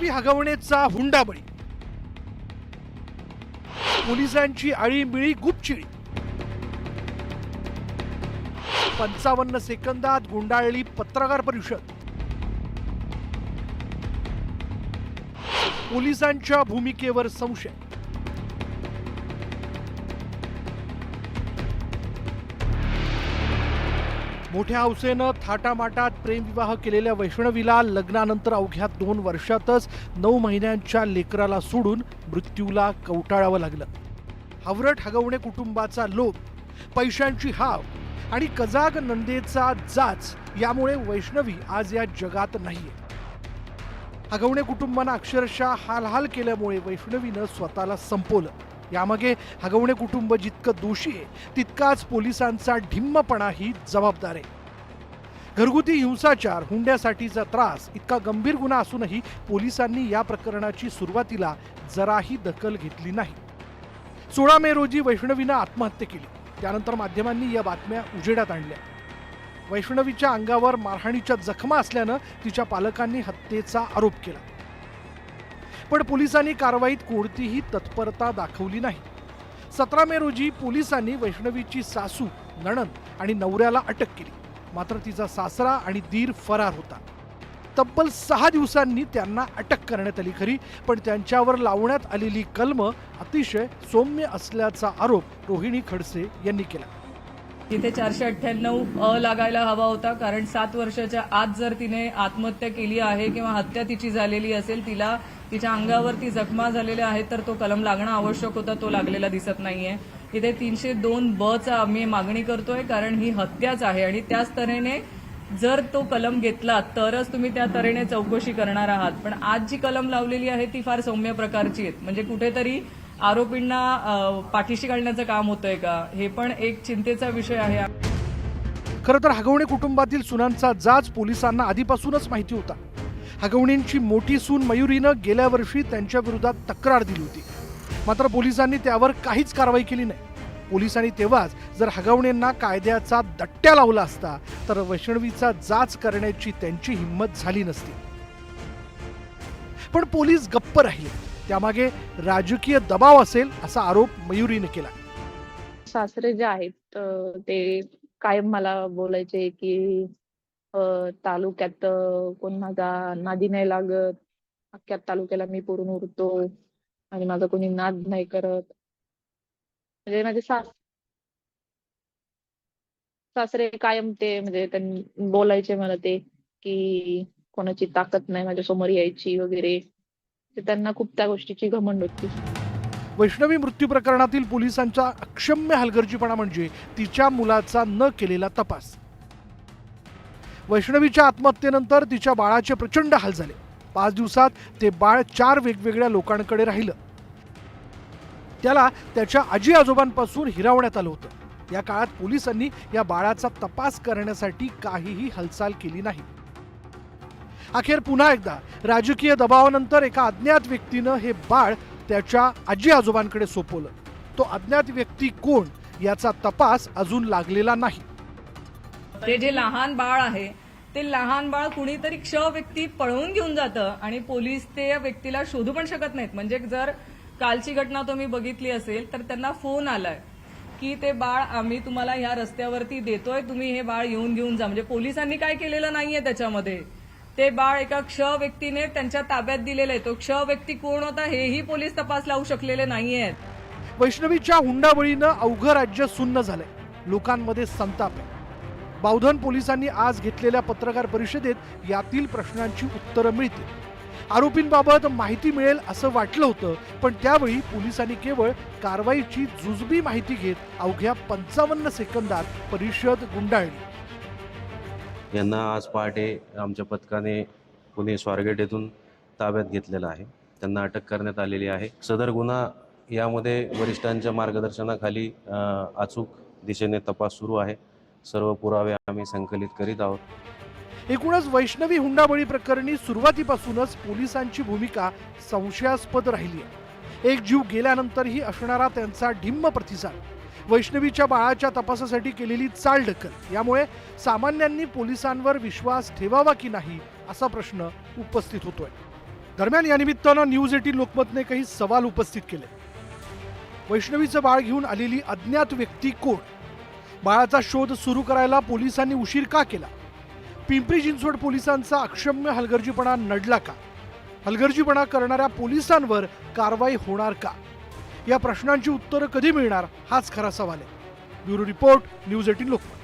वैष्णवी हगवणेचा हुंडाबळी, पोलिसांची आळीमिळी गुपचिळी, 55 सेकंदात गुंडाळली पत्रकार परिषद, पोलिसांच्या भूमिकेवर संशय. मोठ्या हौसेनं थाटामाटात प्रेमविवाह केलेल्या वैष्णवीला लग्नानंतर अवघ्या 2 वर्षातच 9 महिन्यांच्या लेकराला सोडून मृत्यूला कवटाळावं लागलं. हावरट हगवणे कुटुंबाचा लोभ, पैशांची हाव आणि कजाग नंदेचा जाच यामुळे वैष्णवी आज या जगात नाहीये. हगवणे कुटुंबानं अक्षरशः हाल केल्यामुळे वैष्णवीनं स्वतःला संपवलं. यामागे हगवणे कुटुंब जितकं दोषी आहे तितकाच पोलिसांचा ढिम्मपणाही जबाबदार आहे. घरगुती हिंसाचार, हुंड्यासाठीचा त्रास इतका गंभीर गुन्हा असूनही पोलिसांनी या प्रकरणाची सुरुवातीला जराही दखल घेतली नाही. 16 मे रोजी वैष्णवीनं आत्महत्या केली. त्यानंतर माध्यमांनी या बातम्या उजेडात आणल्या. वैष्णवीच्या अंगावर मारहाणीच्या जखमा असल्यानं तिच्या पालकांनी हत्येचा आरोप केला. पण पोलिसांनी कारवाईत कोणतीही तत्परता दाखवली नाही. 17 मे रोजी पोलिसांनी वैष्णवीची सासू, नणंद आणि नवऱ्याला अटक केली. मात्र तिचा सासरा आणि दीर फरार होता. तब्बल 6 दिवसांनी त्यांना अटक करण्यात आली खरी, पण त्यांच्यावर लावण्यात आलेली कलम अतिशय सौम्य असल्याचा आरोप रोहिणी खडसे यांनी केला. तिथे 498 लागायला हवा होता, कारण 7 वर्षाच्या आत जर तिने आत्महत्या केली आहे किंवा हत्या तिची झालेली असेल, तिला तिच्या अंगावरती जखमा झालेल्या आहेत, तर तो कलम लागणं आवश्यक होता. तो लागलेला दिसत नाहीये. इथे 302 चा आम्ही मागणी करतोय, कारण ही हत्याच आहे आणि त्याच तऱ्हेने जर तो कलम घेतला तरच तुम्ही त्या तऱ्हेने चौकशी करणार आहात. पण आज जी कलम लावलेली आहे ती फार सौम्य प्रकारची आहे. म्हणजे कुठेतरी आरोपींना पाठीशी घालण्याचं काम होतंय का, हे पण एक चिंतेचा विषय आहे. खरं तर हगवणे कुटुंबातील सुनांचा जाच पोलिसांना आधीपासूनच माहिती होता. हगवणेंची मोठी सून मयुरीनं गेल्या वर्षी त्यांच्या विरोधात तक्रार दिली होती. मात्र पोलिसांनी त्यावर काहीच कारवाई केली नाही. पोलिसांनी तेव्हाच जर हगवणेंना कायद्याचा दट्ट्या लावला असता तर वैष्णवीचा जाच करण्याची त्यांची हिंमत झाली नसती. पण पोलीस गप्प राहिले. त्यामागे राजकीय दबाव असेल असा आरोप मयुरीने केला. सासरे जे आहेत ते कायम मला बोलायचे की तालुक्यात कोण माझा नादी नाही लागत, अख्ख्या तालुक्याला मी पुरून उरतो आणि माझा कोणी नाद नाही करत. म्हणजे माझे सासरे कायम ते म्हणजे त्यांनी बोलायचे मला ते की कोणाची ताकद नाही माझ्या समोर यायची वगैरे. ते त्यांना खूप त्या गोष्टीची घमंड होती. वैष्णवी मृत्यू प्रकरणातील पोलिसांचा अक्षम्य हलगर्जीपणा म्हणजे तिच्या मुलाचा न केलेला तपास. वैष्णवीच्या आत्महत्येनंतर तिच्या बाळाचे प्रचंड हाल झाले. 5 दिवसात ते बाळ 4 वेगवेगळ्या लोकांकडे राहिलं. त्याला त्याच्या आजी आजोबांपासून हिरावण्यात आलं होतं. या काळात पोलिसांनी या बाळाचा तपास करण्यासाठी काहीही हालचाल केली नाही. अखेर पुन्हा एकदा राजकीय दबावानंतर एका अज्ञात व्यक्तीनं हे बाळ त्याच्या आजी आजोबांकडे सोपवलं. तो अज्ञात व्यक्ती कोण याचा तपास अजून लागलेला नाही. ते जे लहान बाळ आहे ते लहान बाळ कुणीतरी व्यक्ती पळवून घेऊन जातं आणि पोलीस ते व्यक्तीला शोधू पण शकत नाहीत. म्हणजे जर कालची घटना तुम्ही बघितली असेल तर त्यांना फोन आलाय की ते बाळ आम्ही तुम्हाला ह्या रस्त्यावरती देतोय, तुम्ही हे बाळ घेऊन जा. म्हणजे पोलिसांनी काय केलेलं नाहीये त्याच्यामध्ये. ते बाळ एका व्यक्तीने त्यांच्या ताब्यात दिलेलं आहे. तो व्यक्ती कोण होता हेही पोलीस तपास लावू शकलेले नाहीयेत. वैष्णवीच्या हुंडाबळीनं अवघं राज्य सुन्न झालंय. लोकांमध्ये संताप आहे. बावधन पोलिसांनी आज घेतलेल्या पत्रकार परिषदेत यातील प्रश्नांची उत्तरं मिळतील. आरोपींबाबत माहिती मिळेल असं वाटलं होतं, पण त्यावेळी पोलिसांनी केवळ कारवाईची जुजबी माहिती घेत अवघ्या 55 सेकंदात परिषद गुंडाळली. यांना आज पहाटे आमच्या पथकाने पुणे स्वारगेट येथून ताब्यात घेतलेला आहे. त्यांना अटक करण्यात आलेली आहे. सदर गुन्हा यामध्ये वरिष्ठांच्या मार्गदर्शनाखाली अचूक दिशेने तपास सुरू आहे. सर्व पुरावे आम्ही संकलित करीत आहोत. एकूणच वैष्णवी हुंडाबळी प्रकरणी सुरुवातीपासूनच पोलिसांची भूमिका संशयास्पद राहिली आहे. एक जीव गेल्यानंतरही असणारा त्यांचा ढिम्म प्रतिसाद, वैष्णवीच्या बाळाच्या तपासासाठी केलेली चालढकल यामुळे सामान्यांनी पोलिसांवर विश्वास ठेवावा की नाही असा प्रश्न उपस्थित होतोय. दरम्यान या निमित्तानं न्यूज 18 लोकमतने काही सवाल उपस्थित केले. वैष्णवीचं बाळ घेऊन आलेली अज्ञात व्यक्ती कोण? बाळाचा शोध सुरू करायला पोलिसांनी उशीर का केला? पिंपरी चिंचवड पोलिसांचा अक्षम्य हलगर्जीपणा नडला का? हलगर्जीपणा करणाऱ्या पोलिसांवर कारवाई होणार का? या प्रश्नांची उत्तरं कधी मिळणार हाच खरा सवाल आहे. Bureau report, news 18 Lokmat.